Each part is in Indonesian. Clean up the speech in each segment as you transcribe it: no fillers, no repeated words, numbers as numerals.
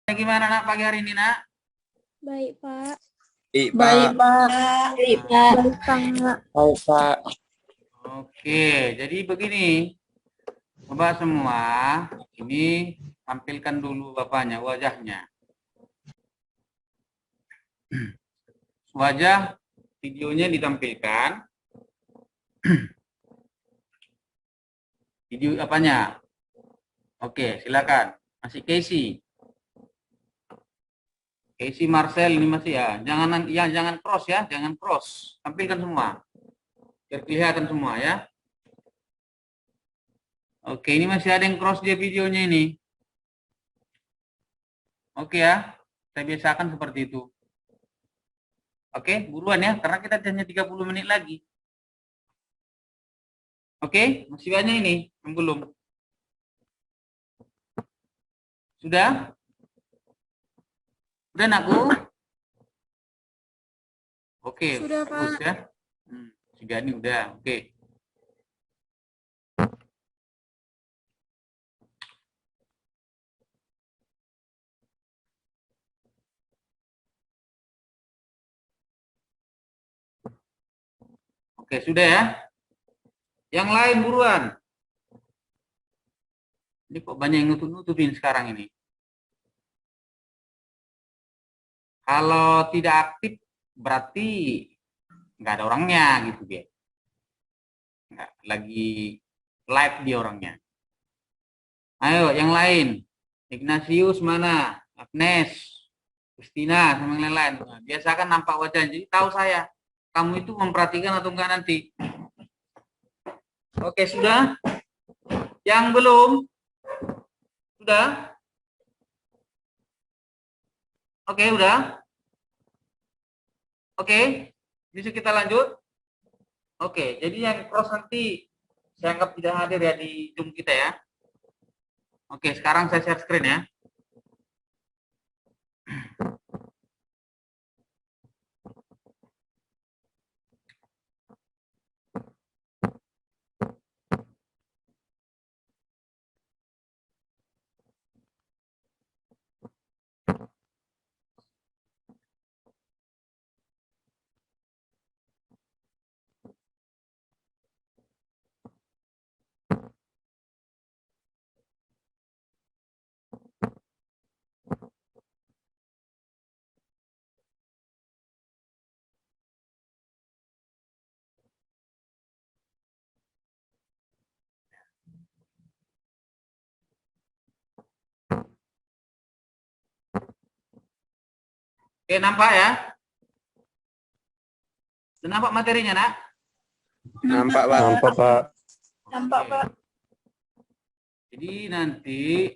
Gimana nak pagi hari ini nak? Baik, Pak. Baik, Pak. Baik, Pak. Baik, Pak. Baik, Pak. Oke, jadi begini, Bapak semua, ini tampilkan dulu bapaknya wajahnya. Wajah videonya ditampilkan. Video apanya? Oke, silakan. Masih Casey. Casey Marcel ini masih ya. Jangan cross ya, jangan cross. Tampilkan semua. Biar kelihatan semua ya. Oke, ini masih ada yang cross dia videonya ini. Oke ya. Saya biasakan seperti itu. Oke, buruan ya, karena kita hanya 30 menit lagi. Oke, masih banyak ini yang belum. Sudah? Sudah anakku? Oke, Sudah, bagus Pak. ya. Sudah nih udah, oke. Oke, sudah ya. Yang lain buruan. Ini kok banyak yang nutupin sekarang ini. Kalau tidak aktif berarti nggak ada orangnya gitu dia. Nggak lagi live dia orangnya. Ayo yang lain. Ignatius mana? Agnes, Christina sama yang lain-lain. Nah, biasakan nampak wajah. Jadi tahu saya. Kamu itu memperhatikan atau enggak nanti. Oke, sudah? Yang belum? Sudah? Oke, udah? Oke, bisa kita lanjut? Oke, jadi yang cross nanti saya anggap tidak hadir ya di Zoom kita ya. Oke, sekarang saya share screen ya. Oke, nampak ya? Sudah nampak materinya, nak? Nampak, Pak. Nampak, Pak. Nampak, Pak. Jadi nanti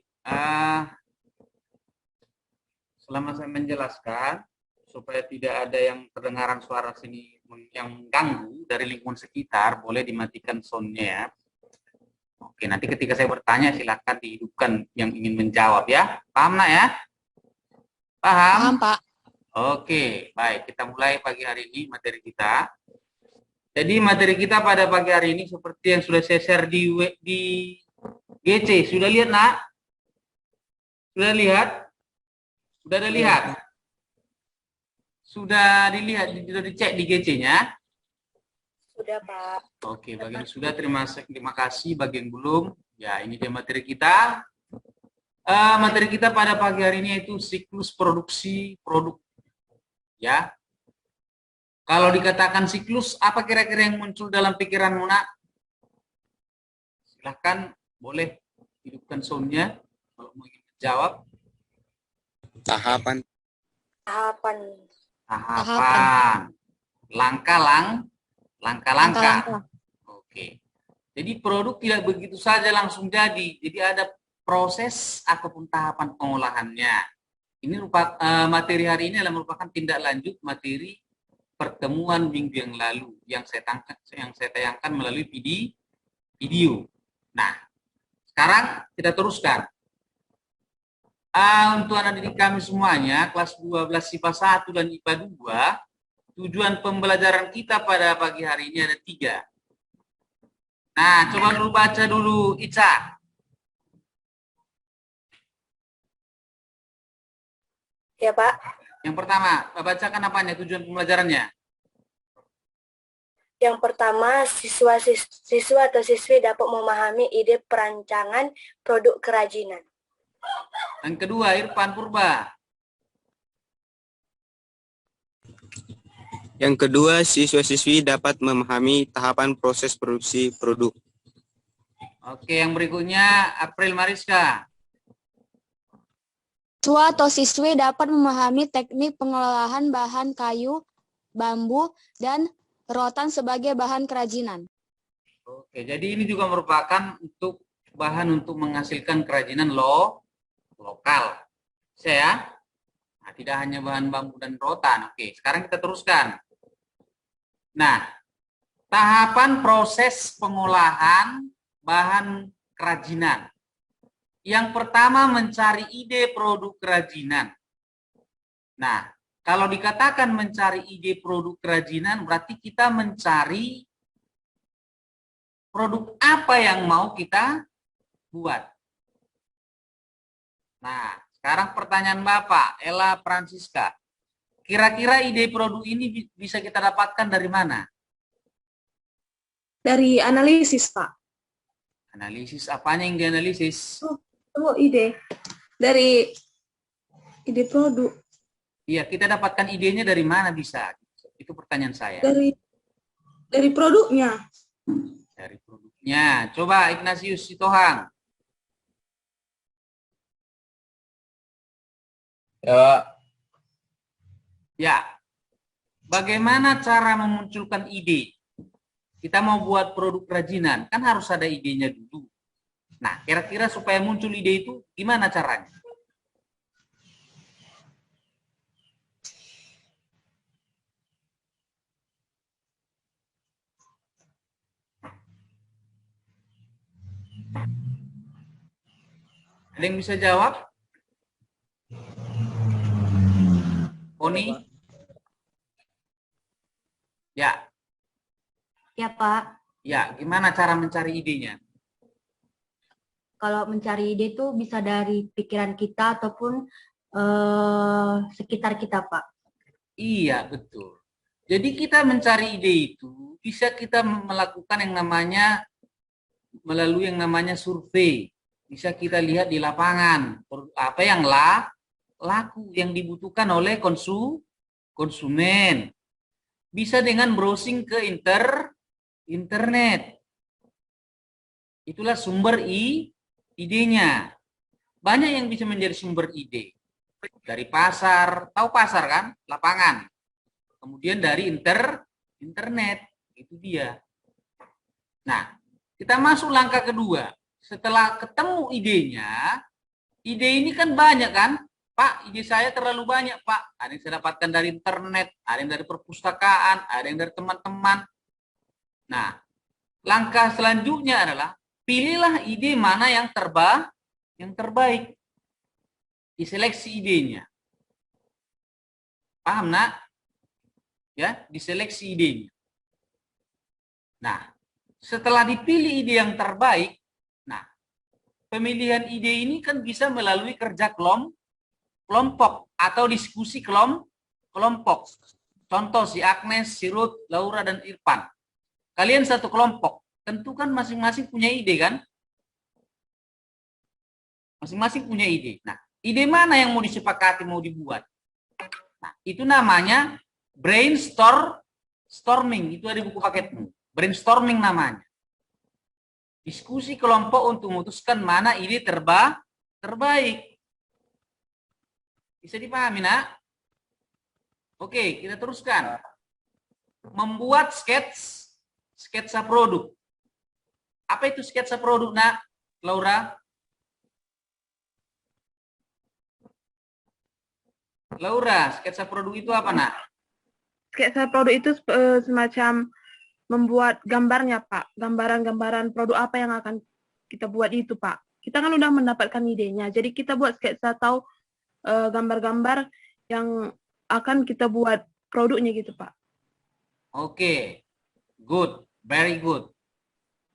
selama saya menjelaskan supaya tidak ada yang kedengaran suara sini yang mengganggu dari lingkungan sekitar, boleh dimatikan soundnya ya. Oke, nanti ketika saya bertanya silakan dihidupkan yang ingin menjawab ya. Paham nak ya? Paham? Paham, Pak. Oke, baik. Kita mulai pagi hari ini materi kita. Jadi materi kita pada pagi hari ini seperti yang sudah saya share di GC. Sudah lihat nak? Sudah lihat? Sudah ada lihat? Sudah dilihat, sudah dicek di GC-nya? Sudah, Pak. Oke, bagi yang sudah terima kasih. Bagi yang belum, ya ini dia materi kita. Materi kita pada pagi hari ini yaitu siklus produksi produk. Ya, kalau dikatakan siklus, apa kira-kira yang muncul dalam pikiranmu nak? Silahkan, boleh hidupkan soundnya kalau mau ingin menjawab. Tahapan. Langkah-langkah. Oke. Jadi produk tidak begitu saja langsung jadi. Jadi ada proses ataupun tahapan pengolahannya. Ini materi hari ini adalah merupakan tindak lanjut materi pertemuan minggu yang lalu yang saya tayangkan melalui video. Nah, sekarang kita teruskan. Untuk anak didik kami semuanya, kelas 12 IPA 1 dan IPA 2, tujuan pembelajaran kita pada pagi hari ini ada 3. Nah, coba dulu baca dulu, Ica. Ya, Pak. Yang pertama, bacakan apanya, tujuan pembelajarannya. Yang pertama, siswa atau siswi dapat memahami ide perancangan produk kerajinan. Yang kedua, Irfan Purba. Yang kedua, siswa-siswi dapat memahami tahapan proses produksi produk. Oke, yang berikutnya, April Mariska. Siswa atau siswi dapat memahami teknik pengolahan bahan kayu, bambu, dan rotan sebagai bahan kerajinan. Oke, jadi ini juga merupakan untuk bahan untuk menghasilkan kerajinan lokal. Saya, nah, tidak hanya bahan bambu dan rotan. Oke, sekarang kita teruskan. Nah, tahapan proses pengolahan bahan kerajinan. Yang pertama, mencari ide produk kerajinan. Nah, kalau dikatakan mencari ide produk kerajinan, berarti kita mencari produk apa yang mau kita buat. Nah, sekarang pertanyaan Bapak, Ella Francisca. Kira-kira ide produk ini bisa kita dapatkan dari mana? Dari analisis, Pak. Analisis apanya yang dianalisis? Oh, ide. Dari ide produk. Iya, kita dapatkan idenya dari mana bisa? Itu pertanyaan saya. Dari produknya. Dari produknya. Coba Ignatius Sitohang. Ya, Ya. Bagaimana cara memunculkan ide? Kita mau buat produk kerajinan, kan harus ada idenya dulu. Nah, kira-kira supaya muncul ide itu gimana caranya? Ada yang bisa jawab? Poni? Ya, Ya Pak, ya. Gimana cara mencari idenya? kalau mencari ide itu bisa dari pikiran kita ataupun sekitar kita Pak. Iya, betul. Jadi kita mencari ide itu bisa kita melakukan yang namanya melalui yang namanya survei. Bisa kita lihat di lapangan apa yang laku yang dibutuhkan oleh konsumen. Bisa dengan browsing ke internet. Itulah sumber idenya. Banyak yang bisa menjadi sumber ide. Dari pasar, tahu pasar kan? Lapangan. Kemudian dari internet. Itu dia. Nah, kita masuk langkah kedua. Setelah ketemu idenya, ide ini kan banyak kan? Pak, ide saya terlalu banyak, Pak. Ada yang saya dapatkan dari internet, ada yang dari perpustakaan, ada yang dari teman-teman. Nah, langkah selanjutnya adalah pilihlah ide mana yang terbaik. Diseleksi idenya. Paham, Nak? Ya, diseleksi idenya. Nah, setelah dipilih ide yang terbaik, nah, pemilihan ide ini kan bisa melalui kerja kelompok atau diskusi kelompok. Contoh si Agnes, si Ruth, Laura, dan Irfan. Kalian satu kelompok. Tentu kan masing-masing punya ide kan? Masing-masing punya ide. Nah, ide mana yang mau disepakati, mau dibuat? Nah, itu namanya brainstorming. Itu ada di buku paketmu. Brainstorming namanya. Diskusi kelompok untuk memutuskan mana ide terbaik. Bisa dipahami, Nak? Oke, kita teruskan. Membuat sketsa produk. Apa itu sketsa produk, Nak? Laura? Laura, sketsa produk itu apa, Nak? Sketsa produk itu semacam membuat gambarnya, Pak. Gambaran-gambaran produk apa yang akan kita buat itu, Pak. Kita kan udah mendapatkan idenya. Jadi kita buat sketsa atau gambar-gambar yang akan kita buat produknya gitu, Pak. Oke. Good. Very good.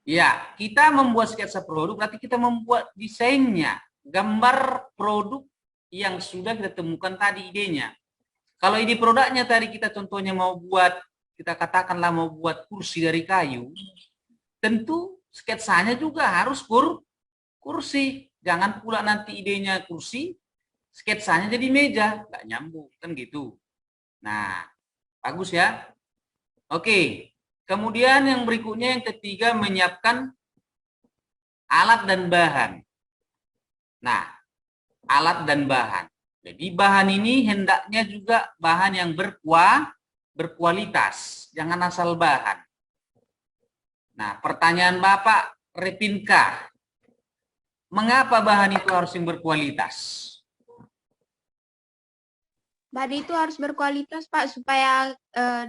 Ya, kita membuat sketsa produk berarti kita membuat desainnya. Gambar produk yang sudah kita temukan tadi idenya. Kalau ide produknya tadi kita contohnya mau buat, kita katakanlah mau buat kursi dari kayu, tentu sketsanya juga harus kursi. Jangan pula nanti idenya kursi, sketsanya jadi meja, nggak nyambung, kan gitu. Nah, bagus ya. Oke, kemudian yang berikutnya yang ketiga menyiapkan alat dan bahan. Nah, alat dan bahan. Jadi bahan ini hendaknya juga bahan yang berkualitas, jangan asal bahan. Nah, pertanyaan Bapak, Repinka, mengapa bahan itu harus yang berkualitas? Bahan itu harus berkualitas, Pak, supaya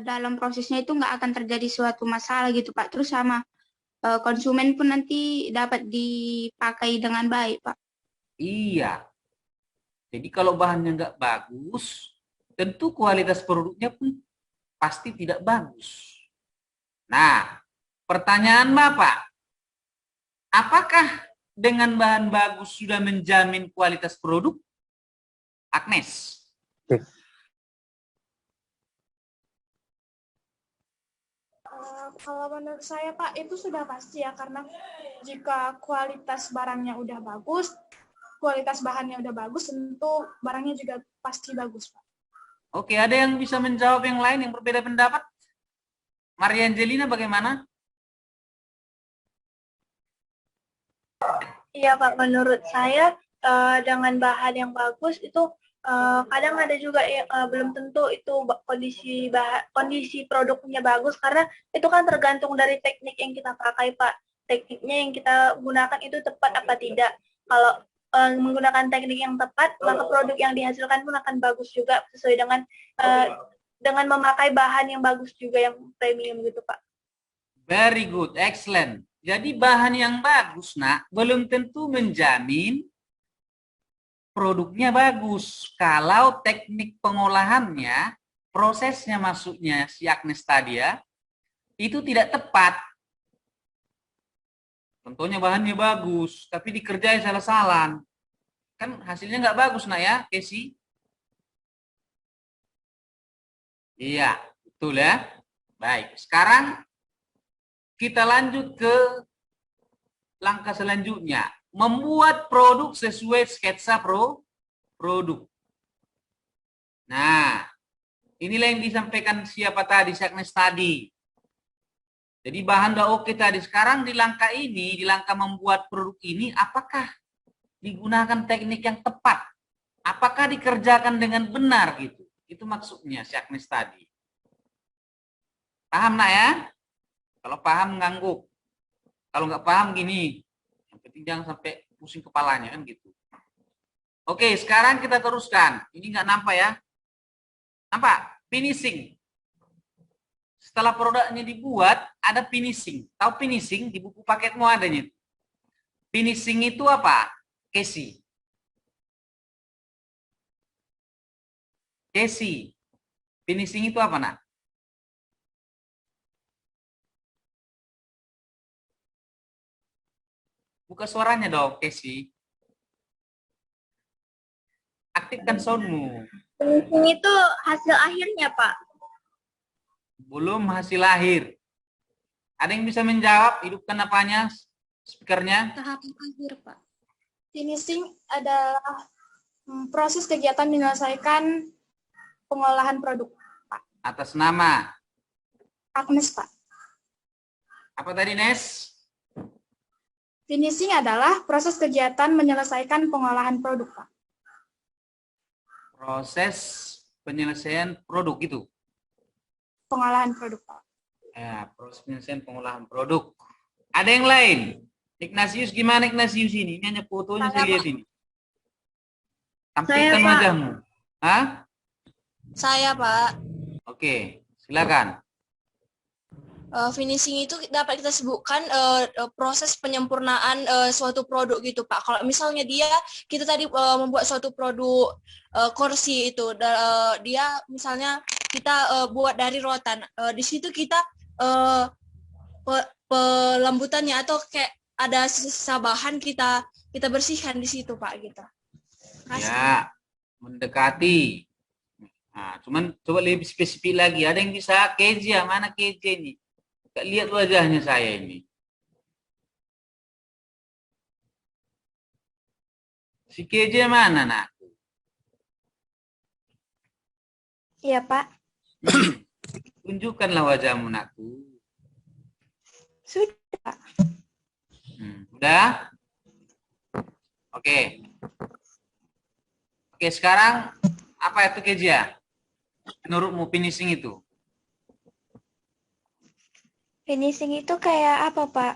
dalam prosesnya itu nggak akan terjadi suatu masalah gitu, Pak. Terus sama konsumen pun nanti dapat dipakai dengan baik, Pak. Iya. Jadi kalau bahannya nggak bagus, tentu kualitas produknya pun pasti tidak bagus. Nah, pertanyaan Bapak, apakah dengan bahan bagus sudah menjamin kualitas produk? Agnes. Kalau menurut saya Pak, itu sudah pasti ya, karena jika kualitas barangnya udah bagus, kualitas bahannya udah bagus, tentu barangnya juga pasti bagus Pak. Oke, ada yang bisa menjawab yang lain yang berbeda pendapat? Maria Angelina bagaimana? Iya Pak, menurut saya dengan bahan yang bagus itu kadang ada juga yang belum tentu itu kondisi produknya bagus, karena itu kan tergantung dari teknik yang kita pakai Pak. Tekniknya yang kita gunakan itu tepat apa tidak. Kalau menggunakan teknik yang tepat, maka produk yang dihasilkan pun akan bagus juga sesuai dengan memakai bahan yang bagus juga, yang premium gitu Pak. Very good, excellent. Jadi bahan yang bagus, Nak, belum tentu menjamin produknya bagus. Kalau teknik pengolahannya, prosesnya masuknya si Agnes tadi ya, itu tidak tepat. Contohnya bahannya bagus, tapi dikerjain salah-salah. Kan hasilnya nggak bagus, Nak ya, Casey? Iya, betul ya. Baik, sekarang kita lanjut ke langkah selanjutnya. Membuat produk sesuai sketsa produk. Nah, inilah yang disampaikan siapa tadi, si Agnes tadi. Jadi bahan udah oke tadi. Sekarang di langkah ini, di langkah membuat produk ini, apakah digunakan teknik yang tepat? Apakah dikerjakan dengan benar gitu? Itu maksudnya si Agnes tadi. Paham Nak ya? Kalau paham ngangguk. Kalau nggak paham gini. Yang penting jangan sampai pusing kepalanya kan gitu. Oke, sekarang kita teruskan. Ini nggak nampak ya? Nampak? Finishing. Setelah produknya dibuat, ada finishing. Tahu finishing? Di buku paketmu adanya. Finishing itu apa? Casey. Casey. Finishing itu apa, Nak? Buka suaranya dong, Casey. Aktifkan soundmu. Finishing itu hasil akhirnya, Pak. Belum hasil akhir. Ada yang bisa menjawab? Hidupkan apanya? Speakernya. Tahap akhir, Pak. Finishing adalah proses kegiatan menyelesaikan pengolahan produk, Pak. Atas nama. Agnes, Pak. Apa tadi, Nes? Finishing adalah proses kegiatan menyelesaikan pengolahan produk, Pak. Proses penyelesaian produk itu. Pengolahan produk, Pak. Ya, proses penyelesaian pengolahan produk. Ada yang lain? Ignatius, gimana Ignatius ini? Ini hanya fotonya saya lihat ini. Tampilkan wajahmu. Hah? Saya, Pak. Oke, silakan. Finishing itu dapat kita sebutkan proses penyempurnaan suatu produk gitu, Pak. Kalau misalnya kita tadi membuat suatu produk kursi itu, dia misalnya kita buat dari rotan. Di situ kita pelembutannya atau kayak ada sisa bahan kita bersihkan di situ, Pak, gitu. Ya, Mendekati. Nah, cuman coba lebih spesifik lagi. Ada yang bisa Kezia, mana Kezia ini? Gak lihat wajahnya saya ini. Si Kezia mana, nak? Iya, Pak. Tunjukkanlah wajahmu, nakku. Sudah, Pak. Udah? Oke. Oke, sekarang apa itu Kezia? Menurutmu finishing itu? Finishing itu kayak apa, Pak?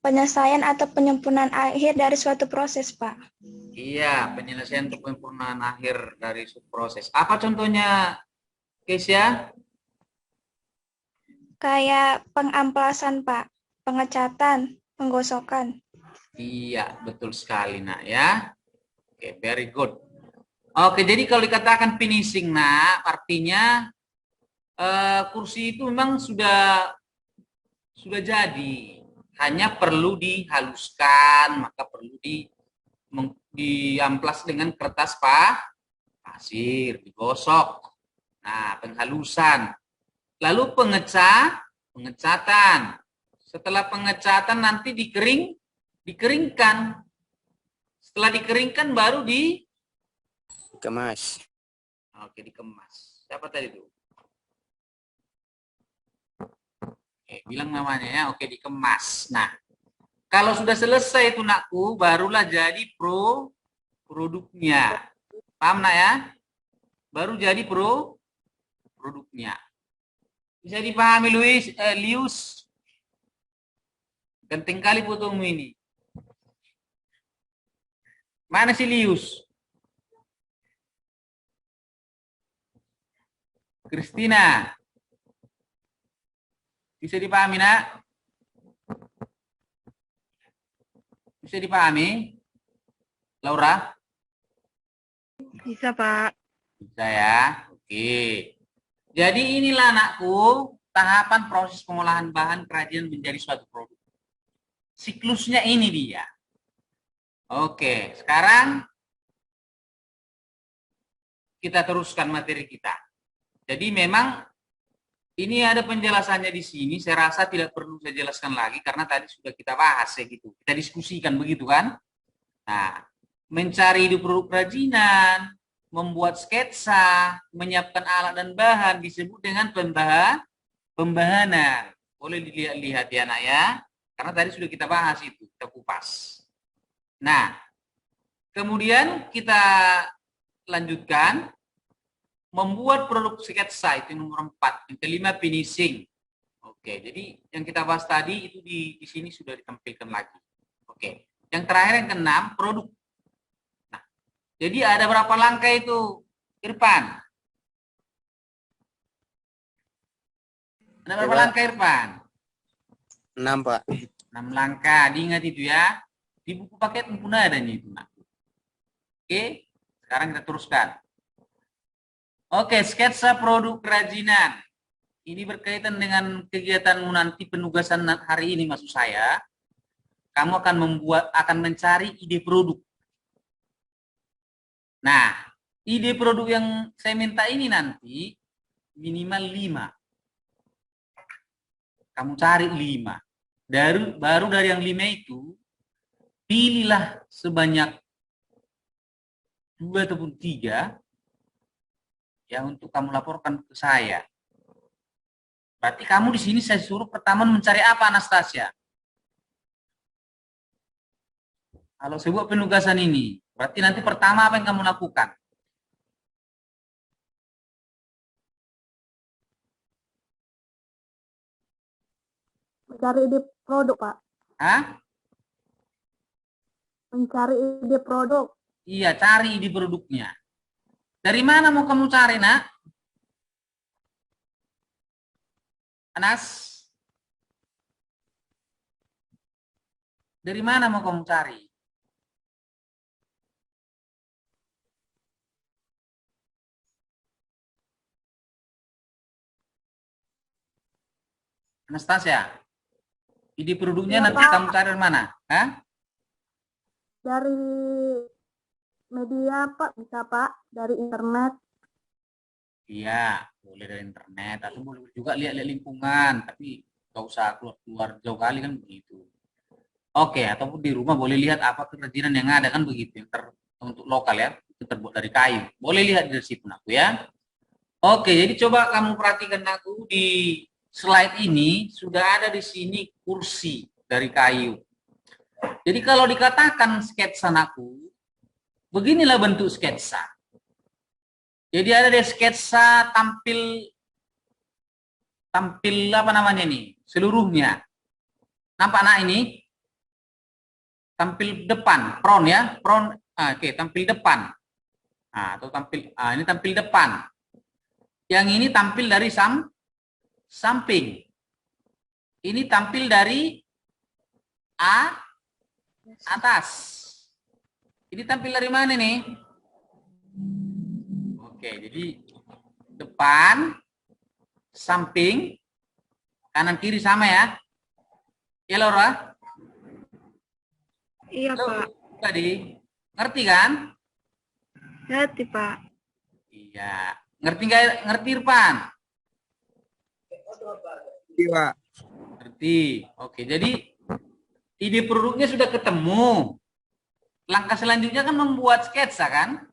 Penyelesaian atau penyempurnaan akhir dari suatu proses, Pak. Iya, penyelesaian untuk penyempurnaan akhir dari proses. Apa contohnya, Kezia? Kayak pengamplasan, Pak. Pengecatan, penggosokan. Iya, betul sekali, nak ya. Oke, very good. Oke, jadi kalau dikatakan finishing, nak, artinya kursi itu memang sudah jadi. Hanya perlu dihaluskan, maka perlu diamplas dengan kertas pasir, digosok. Nah, penghalusan. Lalu pengecatan. Setelah pengecatan nanti dikeringkan. Setelah dikeringkan baru Kemas. Oke, dikemas. Siapa tadi itu? Oke, bilang namanya ya. Oke, dikemas. Nah, kalau sudah selesai itu, nakku, barulah jadi produknya. Paham, nak ya? Baru jadi produknya. Bisa dipahami, Lius? Penting kali fotomu ini. Mana si Lius? Kristina. Bisa dipahami, nak? Bisa dipahami? Laura? Bisa, Pak. Bisa ya? Oke. Jadi inilah, anakku, tahapan proses pengolahan bahan kerajinan menjadi suatu produk. Siklusnya ini dia. Oke, sekarang kita teruskan materi kita. Jadi memang ini ada penjelasannya di sini. Saya rasa tidak perlu saya jelaskan lagi karena tadi sudah kita bahas ya gitu. Kita diskusikan begitu kan? Nah, mencari ide produk kerajinan, membuat sketsa, menyiapkan alat dan bahan disebut dengan pembahanan. Boleh dilihat-lihat ya, nak ya. Karena tadi sudah kita bahas itu, kita kupas. Nah, kemudian kita lanjutkan membuat produk sketsa, itu nomor 4. Yang kelima, finishing. Oke, jadi yang kita bahas tadi itu di sini sudah ditampilkan lagi. Oke, yang terakhir yang keenam, produk. Nah, jadi ada berapa langkah itu, Irfan? Ada berapa langkah, Irfan? 6, Pak. 6 langkah, diingat itu ya. Di buku paket pun adanya itu. Nah. Oke, sekarang kita teruskan. Oke, sketsa produk kerajinan. Ini berkaitan dengan kegiatanmu nanti, penugasan hari ini maksud saya. Kamu akan mencari ide produk. Nah, ide produk yang saya minta ini nanti minimal 5. Kamu cari 5. Baru dari yang 5 itu, pilihlah sebanyak 2 ataupun 3 ya untuk kamu laporkan ke saya. Berarti kamu di sini saya suruh pertama mencari apa, Anastasia? Kalau saya buat penugasan ini, berarti nanti pertama apa yang kamu lakukan? Mencari ide produk, Pak. Hah? Mencari ide produk. Iya, cari ide produknya. Dari mana mau kamu cari, nak? Anas? Dari mana mau kamu cari? Anastasia? Ide produknya Ya, nanti Pak. kamu cari dari mana? Hah? Dari media, Pak, bisa, Pak, dari internet. Iya, boleh dari internet atau boleh juga lihat-lihat lingkungan, tapi nggak usah keluar-keluar jauh kali kan begitu. Oke, ataupun di rumah boleh lihat apa kerajinan yang ada kan begitu, yang untuk lokal ya, itu terbuat dari kayu. Boleh lihat dari situ aku ya. Oke, jadi coba kamu perhatikan aku di slide ini sudah ada di sini kursi dari kayu. Jadi kalau dikatakan sketsa aku, beginilah bentuk sketsa. Jadi ada di sketsa tampil apa namanya ini seluruhnya. Nampak nak ini? Tampil depan, front ya, front. Oke, tampil depan. Atau tampil ini tampil depan. Yang ini tampil dari samping. Ini tampil dari atas. Ini tampil dari mana nih? Oke, jadi depan, samping, kanan kiri sama ya. Ya Laura? Iya, Pak. Tadi ngerti kan? Ngerti, Pak. Iya. Ngerti nggak? Ngerti Irfan? Iya. Ngerti. Oke, jadi ide produknya sudah ketemu. Langkah selanjutnya kan membuat sketsa kan?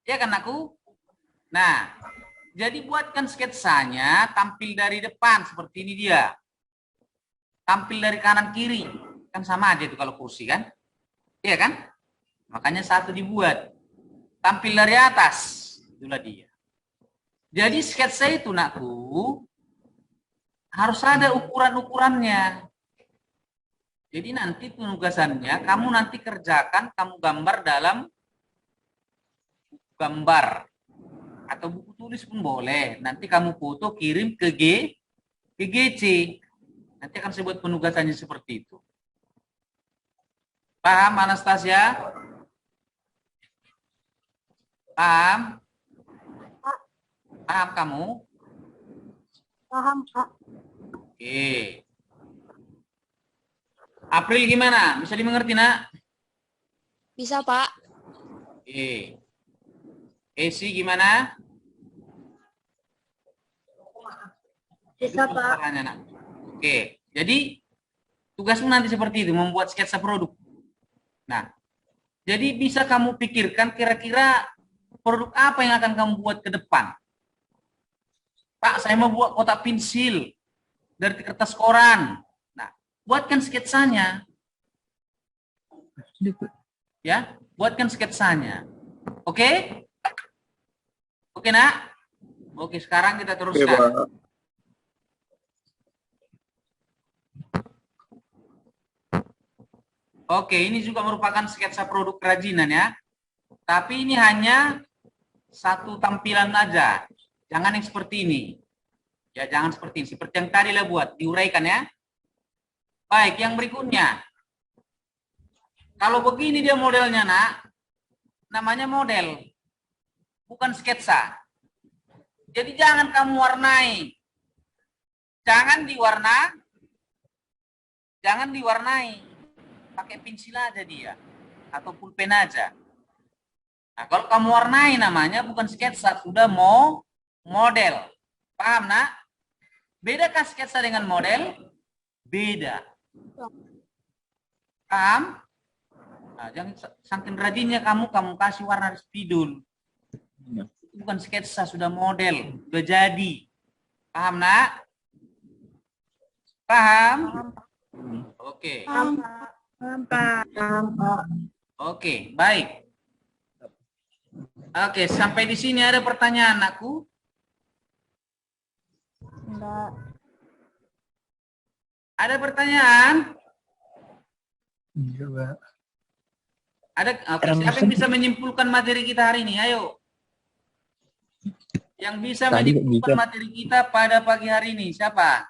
Ya kan aku? Nah, jadi buatkan sketsanya tampil dari depan seperti ini dia. Tampil dari kanan kiri. Kan sama aja itu kalau kursi kan? Iya kan? Makanya satu dibuat. Tampil dari atas. Itulah dia. Jadi sketsa itu nakku harus ada ukuran-ukurannya. Jadi nanti penugasannya kamu nanti kerjakan, kamu gambar dalam gambar atau buku tulis pun boleh. Nanti kamu foto kirim ke GC. Nanti akan saya buat penugasannya seperti itu. Paham Anastasia? Paham? Paham kamu? Paham, Pak. Oke. April gimana? Bisa dimengerti, Nak? Bisa, Pak. Oke. Esi gimana? Bisa, Itu Pak. caranya, Nak. Oke. Jadi tugasmu nanti seperti itu, membuat sketsa produk. Nah, jadi bisa kamu pikirkan kira-kira produk apa yang akan kamu buat ke depan. Pak, saya mau buat kotak pensil dari kertas koran. Nah, buatkan sketsanya. Ya, buatkan sketsanya. Oke? Oke, Nak? Oke, sekarang kita teruskan. Oke, ini juga merupakan sketsa produk kerajinan ya. Tapi ini hanya satu tampilan aja. Jangan yang seperti ini. Ya, jangan seperti ini. Seperti yang tadi lah buat, diuraikan ya. Baik, yang berikutnya. Kalau begini dia modelnya, Nak. Namanya model. Bukan sketsa. Jadi jangan kamu warnai. Jangan diwarnai. Pakai pensil aja dia. Atau pulpen aja. Nah, kalau kamu warnai namanya bukan sketsa, sudah mau model. Paham, Nak? Bedakah sketsa dengan model? Beda. Paham? Nah, jangan saking rajinnya kamu kasih warna spidol. Itu bukan sketsa, sudah model, sudah jadi. Paham, Nak? Paham? Oke. Paham, Pak. Oke, baik. Oke, sampai di sini ada pertanyaan aku? Enggak. Ada pertanyaan? Enggak. Ada siapa yang bisa menyimpulkan materi kita hari ini? Ayo. Yang bisa menyimpulkan materi kita pada pagi hari ini, siapa?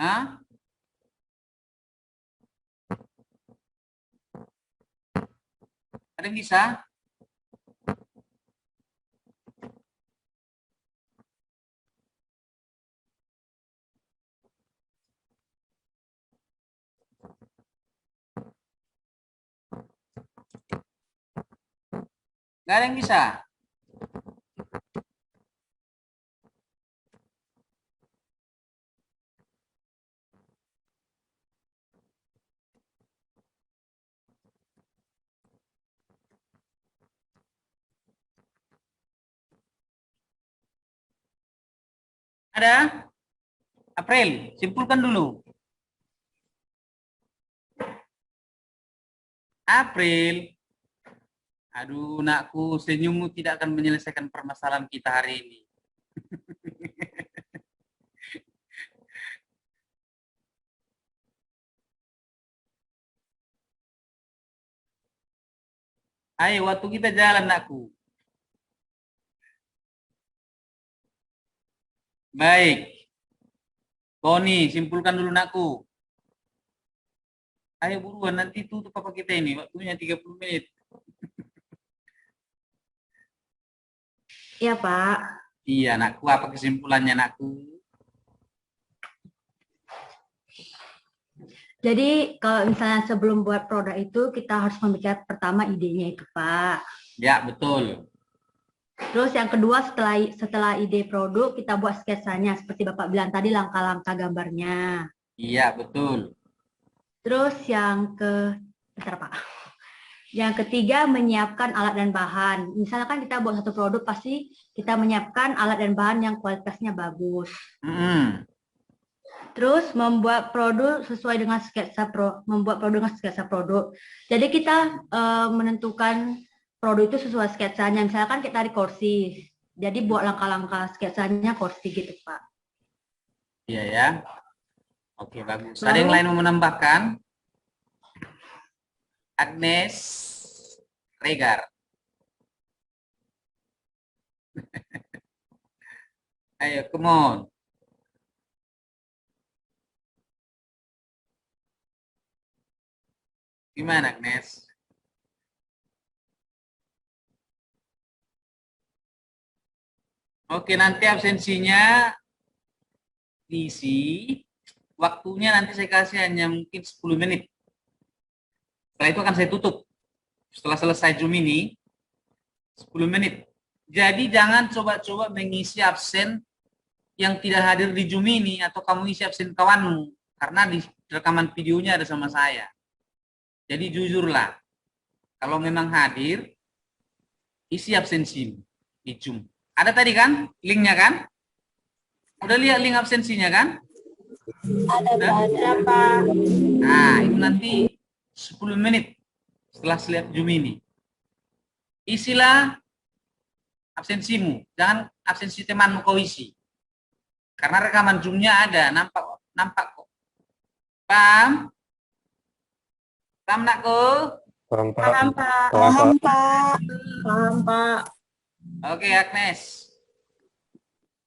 Hah? Ada yang bisa? Nggak ada yang bisa. Ada? April, simpulkan dulu. April. Aduh, nakku, senyummu tidak akan menyelesaikan permasalahan kita hari ini. Ayo, waktu kita jalan, nakku. Baik. Tony, simpulkan dulu, nakku. Ayo buruan, nanti tutup apa kita ini. Waktunya 30 menit. Iya, Pak. Iya, nakku. Apa kesimpulannya, nakku? Jadi kalau misalnya sebelum buat produk itu kita harus memikirkan pertama idenya itu, Pak. Ya, betul. Terus yang kedua setelah ide produk kita buat sketsanya seperti Bapak bilang tadi langkah-langkah gambarnya. Iya, betul. Terus bentar, Pak. Yang ketiga menyiapkan alat dan bahan. Misalkan kita buat satu produk pasti kita menyiapkan alat dan bahan yang kualitasnya bagus. Terus membuat produk sesuai dengan sketsa produk. Jadi kita menentukan produk itu sesuai sketsanya. Misalkan kita di kursi, jadi buat langkah-langkah sketsanya kursi gitu, Pak. Iya ya. Oke, bagus. Ada yang lain mau menambahkan? Agnes Regar. Ayo, come on. Gimana, Agnes? Oke, nanti absensinya diisi. Waktunya nanti saya kasih hanya mungkin 10 menit. Setelah itu akan saya tutup. Setelah selesai Zoom ini, 10 menit. Jadi jangan coba-coba mengisi absen yang tidak hadir di Zoom ini atau kamu isi absen kawanmu. Karena di rekaman videonya ada sama saya. Jadi jujurlah. Kalau memang hadir, isi absensi di Zoom. Ada tadi kan linknya kan? Udah lihat link absensinya kan? Ada Pak. Nah, itu nanti 10 menit setelah Zoom ini. Isilah absensimu, jangan absensi temanmu kau isi. Karena rekaman Zoom-nya ada, nampak kok. Paham? Paham nakku? Paham, Pak. Paham, Pak. Paham, Pak. Paham, Pak. Oke, Agnes.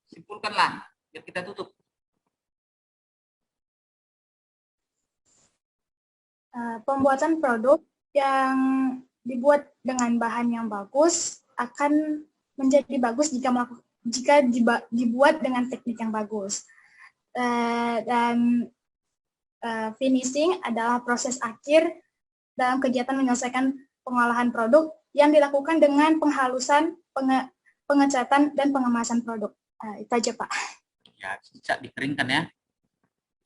Simpulkanlah, biar kita tutup. Pembuatan produk yang dibuat dengan bahan yang bagus akan menjadi bagus jika dibuat dengan teknik yang bagus. Dan finishing adalah proses akhir dalam kegiatan menyelesaikan pengolahan produk yang dilakukan dengan penghalusan, pengecatan, dan pengemasan produk. Itu aja, Pak. Ya, bisa dikeringkan ya.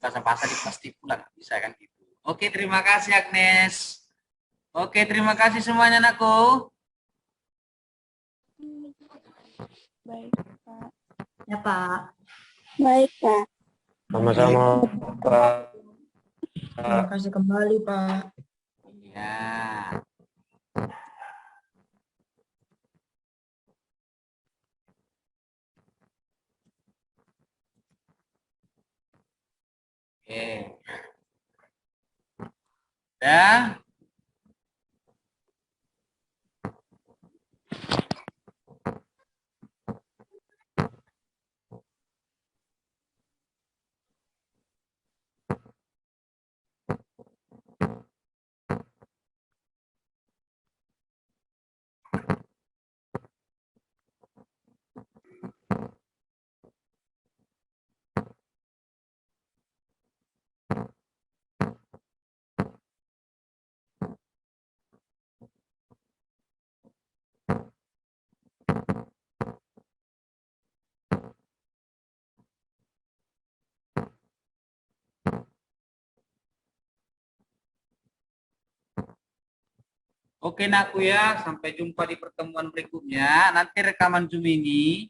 Basah-basah di plastik pula, bisa kan gitu. Oke, terima kasih Agnes. Oke, terima kasih semuanya, nakku. Baik, Pak. Ya, Pak. Baik, Pak. Sama-sama, Pak. Terima kasih kembali, Pak. Ya. Oke. Ya. Oke nakku ya, sampai jumpa di pertemuan berikutnya. Nanti rekaman Zoom ini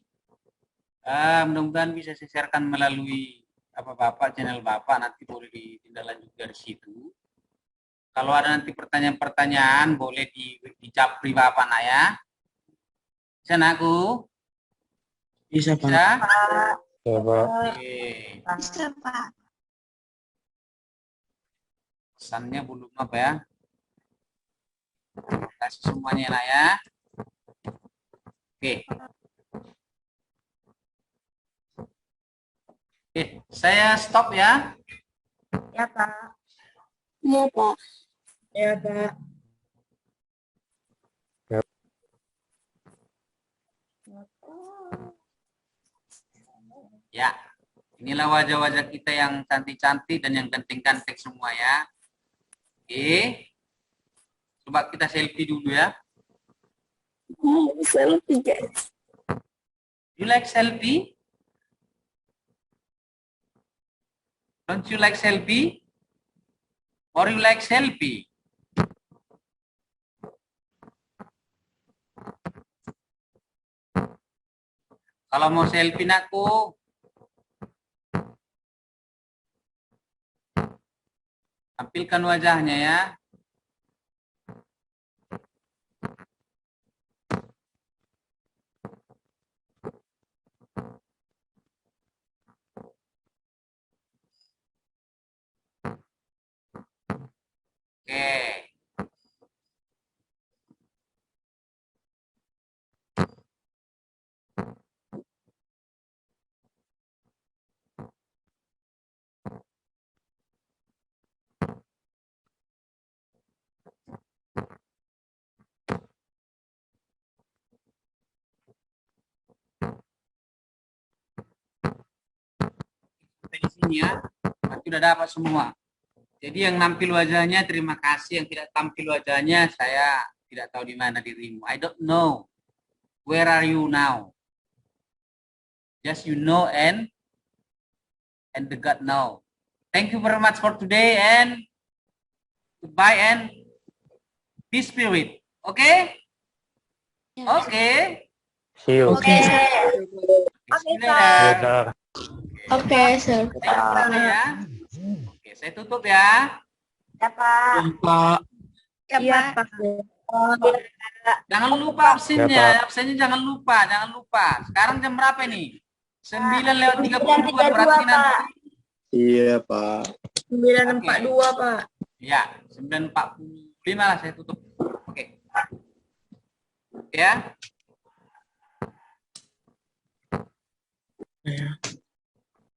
mudah-mudahan bisa saya sharekan melalui Bapak channel Bapak, nanti boleh ditindaklanjuti dari situ. Kalau ada nanti pertanyaan-pertanyaan boleh di japri Bapak nak ya. Bisa nakku? Bisa, Pak. Bisa? Ya, Pak. Oke. Bisa, Pak. Pesannya belum apa ya? Terima kasih semuanya nak ya. Oke. Oke, saya stop ya. Ya, Pak. Iya, Pak. Ya, Pak. Ya, inilah wajah-wajah kita yang cantik-cantik dan yang ganteng-ganteng semua ya. Oke, coba kita selfie dulu ya. Selfie, guys. You like selfie? Don't you like selfie? Or you like selfie? Kalau mau selfie nakku, tampilkan wajahnya ya. Oke. Di sini ya, nanti udah dapat semua. Jadi yang nampil wajahnya terima kasih, yang tidak tampil wajahnya saya tidak tahu di mana dirimu. I don't know. Where are you now? Just you know and the God know. Thank you very much for today and goodbye and be spirit. Okay? Okay. See you. Oke. Oke, See you Pak. later. Later. Oke, sir. Ya. Oke, saya tutup ya. Ya, Pak. Pak. Iya, Pak. Jangan lupa absennya, Ya, absennya jangan lupa. Sekarang jam berapa nih? 9:32 berarti nanti. Iya, Pak. 9.42, Pak. Ya, 9:45 lah saya tutup. Oke. Ya.